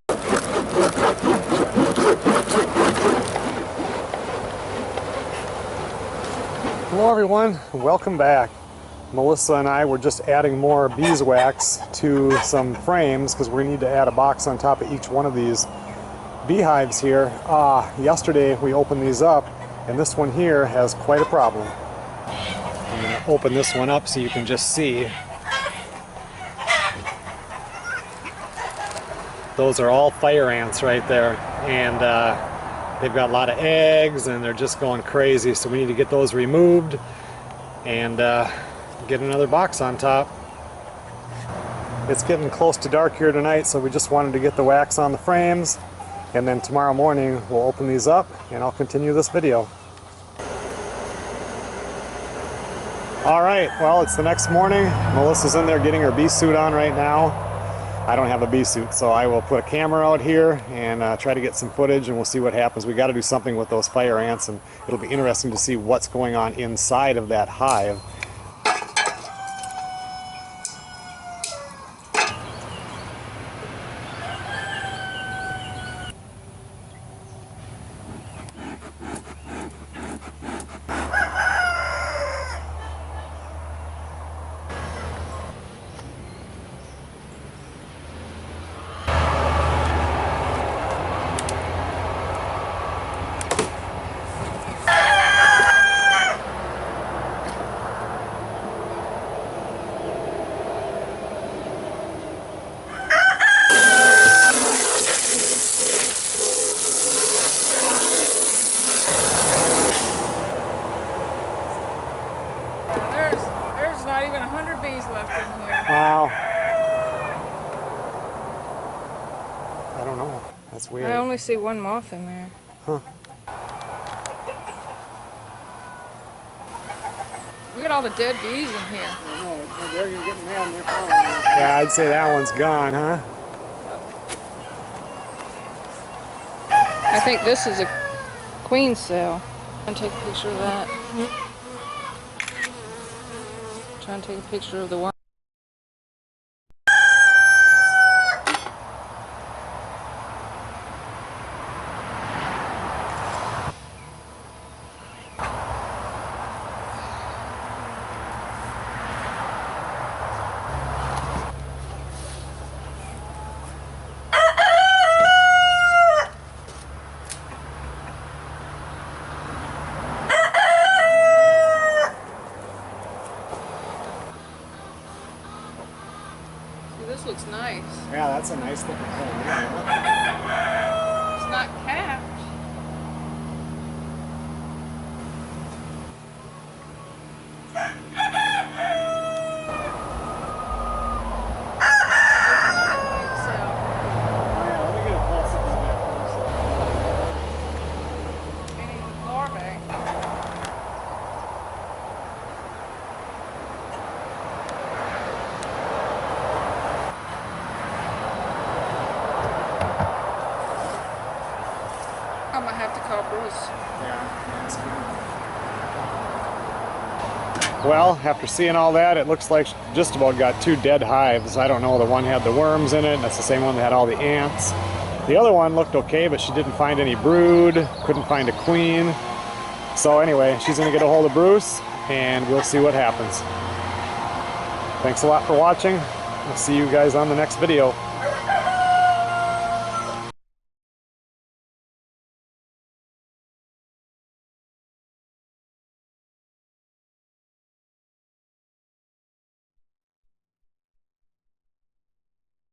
Hello everyone, welcome back. Melissa and I were just adding more beeswax to some frames because we need to add a box on top of each one of these beehives here. Yesterday we opened these up and this one here has quite a problem. I'm going to open this one up so you can just see. Those are all fire ants right there, and they've got a lot of eggs and they're just going crazy, so we need to get those removed and get another box on top. It's getting close to dark here tonight, so we just wanted to get the wax on the frames, and then tomorrow morning we'll open these up and I'll continue this video. Alright, well, it's the next morning. Melissa's in there getting her bee suit on right now. I don't have a bee suit, so I will put a camera out here and try to get some footage, and we'll see what happens. We got to do something with those fire ants, and it'll be interesting to see what's going on inside of that hive. Not even 100 bees left in here. Wow. I don't know. That's weird. I only see one moth in there. Huh. Look at all the dead bees in here. I know. They're getting mad and they're following me. Yeah, I'd say that one's gone, huh? I think this is a queen cell. I'm gonna take a picture of that. Trying to take a picture of the one. This looks nice. Yeah, that's a nice looking hole. It's not capped. I'm gonna have to call Bruce. Yeah, that's good. Well, after seeing all that, it looks like just about got 2 dead hives. I don't know, the one had the worms in it, and that's the same one that had all the ants. The other one looked okay, but she didn't find any brood, couldn't find a queen. So anyway, she's gonna get a hold of Bruce, and we'll see what happens. Thanks a lot for watching. I'll see you guys on the next video.